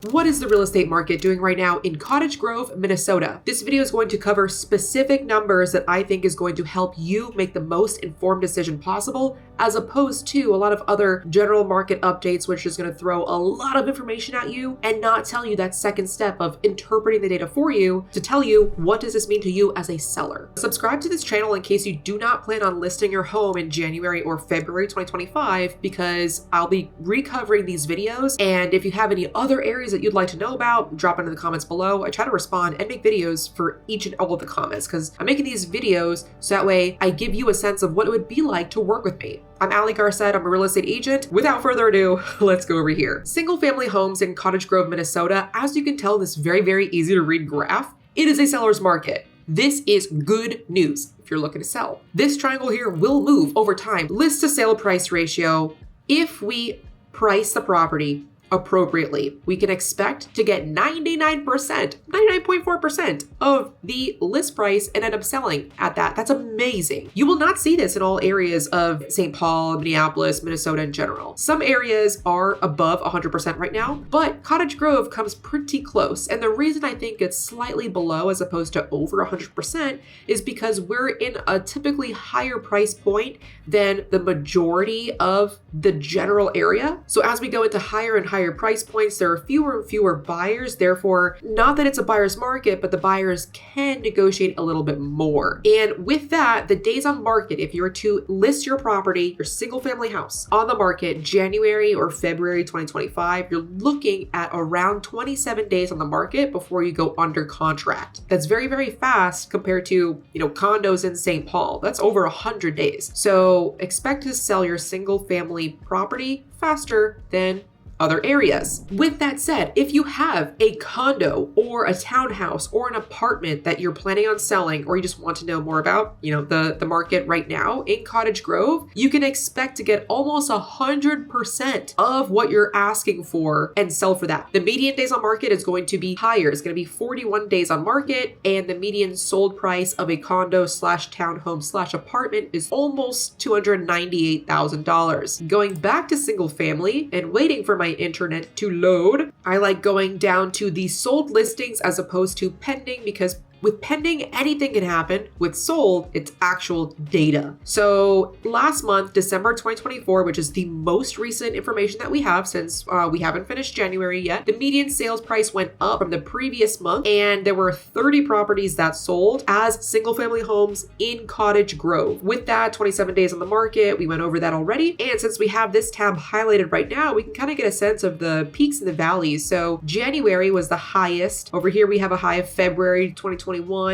What is the real estate market doing right now in Cottage Grove, Minnesota? This video is going to cover specific numbers that I think is going to help you make the most informed decision possible, as opposed to a lot of other general market updates, which is going to throw a lot of information at you and not tell you that second step of interpreting the data for you to tell you what does this mean to you as a seller. Subscribe to this channel in case you do not plan on listing your home in January or February 2025, because I'll be recovering these videos. And if you have any other areas that you'd like to know about, drop it in the comments below. I try to respond and make videos for each and all of the comments because I'm making these videos so that way I give you a sense of what it would be like to work with me. I'm Ali Garcet, I'm a real estate agent. Without further ado, let's go over here. Single family homes in Cottage Grove, Minnesota. As you can tell in this very easy to read graph, it is a seller's market. This is good news if you're looking to sell. This triangle here will move over time. List to sale price ratio. If we price the property appropriately, we can expect to get 99.4% of the list price and end up selling at that. That's amazing. You will not see this in all areas of St. Paul, Minneapolis, Minnesota in general. Some areas are above 100% right now, but Cottage Grove comes pretty close. And the reason I think it's slightly below as opposed to over 100% is because we're in a typically higher price point than the majority of the general area. So as we go into higher and higher price points, there are fewer and fewer buyers. Therefore, not that it's a buyer's market, but the buyers can negotiate a little bit more. And with that, the days on market, if you were to list your property, your single family house on the market, January or February 2025, you're looking at around 27 days on the market before you go under contract. That's very fast compared to, condos in St. Paul. That's over 100 days. So expect to sell your single family property faster than other areas. With that said, if you have a condo or a townhouse or an apartment that you're planning on selling, or you just want to know more about, the market right now in Cottage Grove, you can expect to get almost 100% of what you're asking for and sell for that. The median days on market is going to be higher. It's going to be 41 days on market, and the median sold price of a condo / townhome / apartment is almost $298,000. Going back to single family and waiting for my internet to load, I like going down to the sold listings as opposed to pending, because with pending, anything can happen. With sold, it's actual data. So last month, December 2024, which is the most recent information that we have since we haven't finished January yet, the median sales price went up from the previous month, and there were 30 properties that sold as single family homes in Cottage Grove. With that, 27 days on the market, we went over that already. And since we have this tab highlighted right now, we can kind of get a sense of the peaks and the valleys. So January was the highest. Over here, we have a high of February 2021,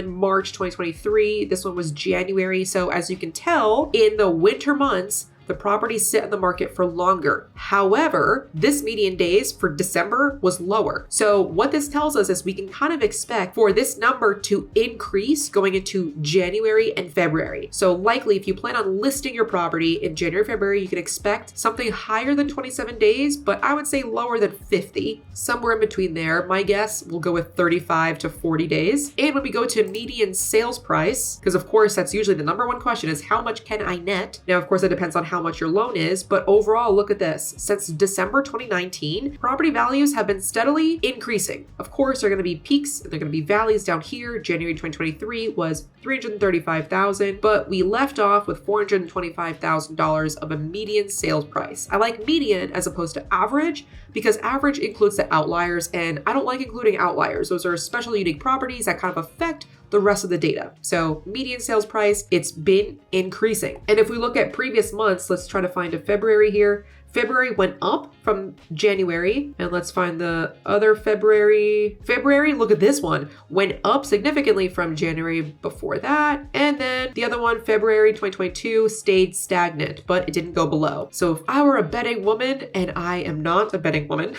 March 2023. This one was January. So as you can tell, in the winter months, the properties sit on the market for longer. However, this median days for December was lower. So what this tells us is we can kind of expect for this number to increase going into January and February. So likely if you plan on listing your property in January, February, you can expect something higher than 27 days, but I would say lower than 50, somewhere in between there. My guess, we'll go with 35 to 40 days. And when we go to median sales price, because of course that's usually the number one question, is how much can I net? Now, of course, it depends on how much your loan is, but overall, look at this. Since December 2019, property values have been steadily increasing. Of course, there are going to be peaks and there are going to be valleys down here. January 2023 was $335,000, but we left off with $425,000 of a median sales price. I like median as opposed to average because average includes the outliers, and I don't like including outliers. Those are special unique properties that kind of affect the rest of the data. So median sales price, it's been increasing. And if we look at previous months, let's try to find a February here. February went up from January, and let's find the other February. February, look at this one, went up significantly from January before that. And then the other one, February 2022, stayed stagnant, but it didn't go below. So if I were a betting woman, and I am not a betting woman,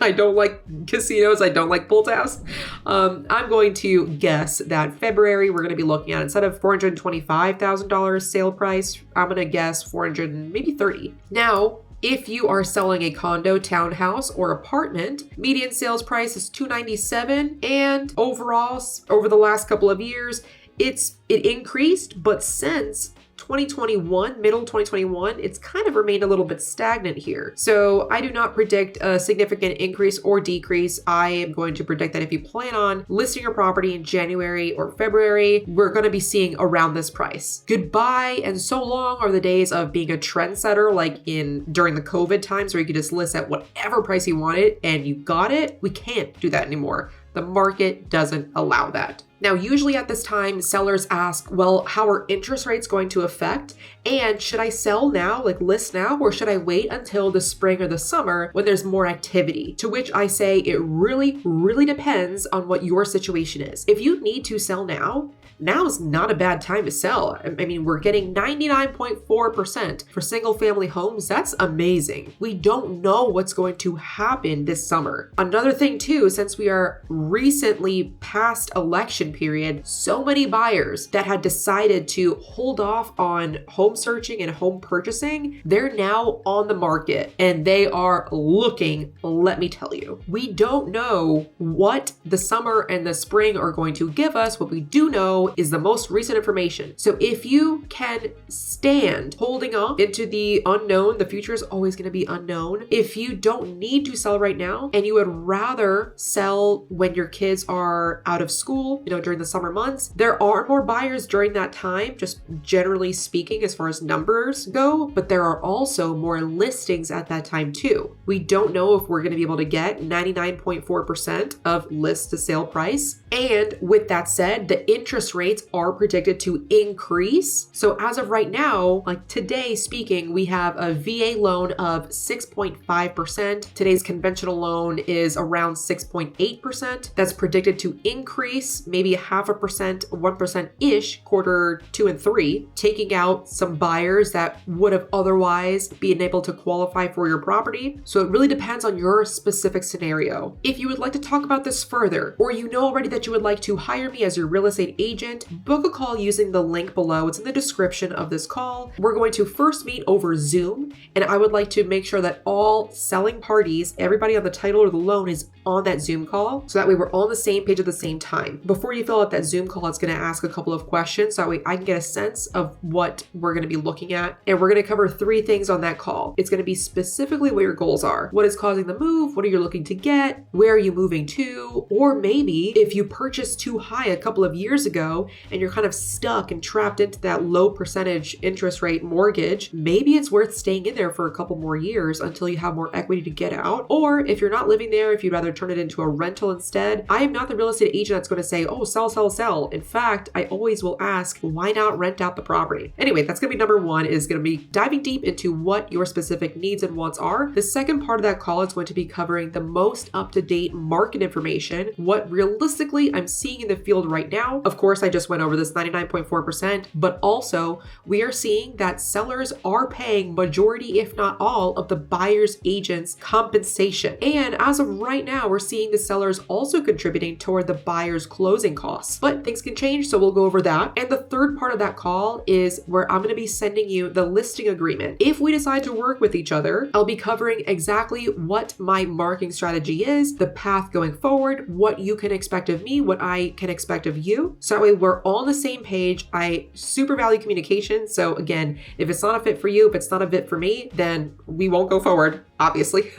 I don't like casinos, I don't like pull tabs, I'm going to guess that February we're going to be looking at, instead of $425,000 sale price, I'm going to guess 400, maybe 30. Now, if you are selling a condo, townhouse, or apartment, median sales price is $297, and overall, over the last couple of years, it increased, but since 2021, middle 2021, it's kind of remained a little bit stagnant here. So I do not predict a significant increase or decrease. I am going to predict that if you plan on listing your property in January or February, we're going to be seeing around this price. Goodbye and so long are the days of being a trendsetter like during the COVID times where you could just list at whatever price you wanted and you got it. We can't do that anymore. The market doesn't allow that. Now, usually at this time, sellers ask, well, how are interest rates going to affect? And should I sell now, like list now, or should I wait until the spring or the summer when there's more activity? To which I say it really, really depends on what your situation is. If you need to sell now is not a bad time to sell. I mean, we're getting 99.4% for single family homes. That's amazing. We don't know what's going to happen this summer. Another thing too, since we are recently past election period, so many buyers that had decided to hold off on home searching and home purchasing, they're now on the market and they are looking, let me tell you. We don't know what the summer and the spring are going to give us. What we do know is the most recent information. So if you can stand holding off into the unknown, the future is always going to be unknown. If you don't need to sell right now and you would rather sell when your kids are out of school, during the summer months, there are more buyers during that time, just generally speaking, as far as numbers go, but there are also more listings at that time too. We don't know if we're going to be able to get 99.4% of list to sale price. And with that said, the interest rates are predicted to increase. So as of right now, like today speaking, we have a VA loan of 6.5%. Today's conventional loan is around 6.8%. That's predicted to increase maybe 0.5%, 1%-ish quarter 2 and 3, taking out some buyers that would have otherwise been able to qualify for your property. So it really depends on your specific scenario. If you would like to talk about this further, or you know already that you would like to hire me as your real estate agent, book a call using the link below. It's in the description of this call. We're going to first meet over Zoom, and I would like to make sure that all selling parties, everybody on the title or the loan, is on that Zoom call. So that way we're all on the same page at the same time. Before you fill out that Zoom call, it's going to ask a couple of questions. So that way I can get a sense of what we're going to be looking at. And we're going to cover 3 things on that call. It's going to be specifically what your goals are. What is causing the move? What are you looking to get? Where are you moving to? Or maybe if you purchased too high a couple of years ago and you're kind of stuck and trapped into that low percentage interest rate mortgage, maybe it's worth staying in there for a couple more years until you have more equity to get out. Or if you're not living there, if you'd rather turn it into a rental instead, I am not the real estate agent that's going to say, oh, sell, sell, sell. In fact, I always will ask, why not rent out the property? Anyway, that's going to be number 1, is going to be diving deep into what your specific needs and wants are. The second part of that call is going to be covering the most up-to-date market information, what realistically I'm seeing in the field right now. Of course, I just went over this 99.4%, but also we are seeing that sellers are paying majority, if not all, of the buyer's agent's compensation. And as of right now, we're seeing the sellers also contributing toward the buyer's closing costs. But things can change, so we'll go over that. And the third part of that call is where I'm going to be sending you the listing agreement. If we decide to work with each other, I'll be covering exactly what my marketing strategy is, the path going forward, what you can expect of me, what I can expect of you. So that way we're all on the same page. I super value communication. So again, if it's not a fit for you, if it's not a fit for me, then we won't go forward, obviously.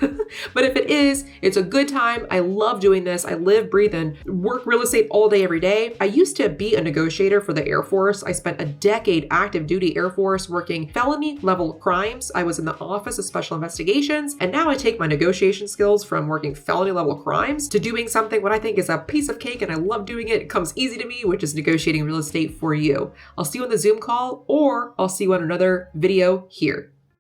But if it is, it's a good time. I love doing this. I live, breathe, and work real estate all day, every day. I used to be a negotiator for the Air Force. I spent a decade active duty Air Force working felony level crimes. I was in the Office of Special Investigations, and now I take my negotiation skills from working felony level crimes to doing something what I think is a piece of cake, and I love doing it. It comes easy to me, which is negotiating real estate for you. I'll see you on the Zoom call, or I'll see you on another video here.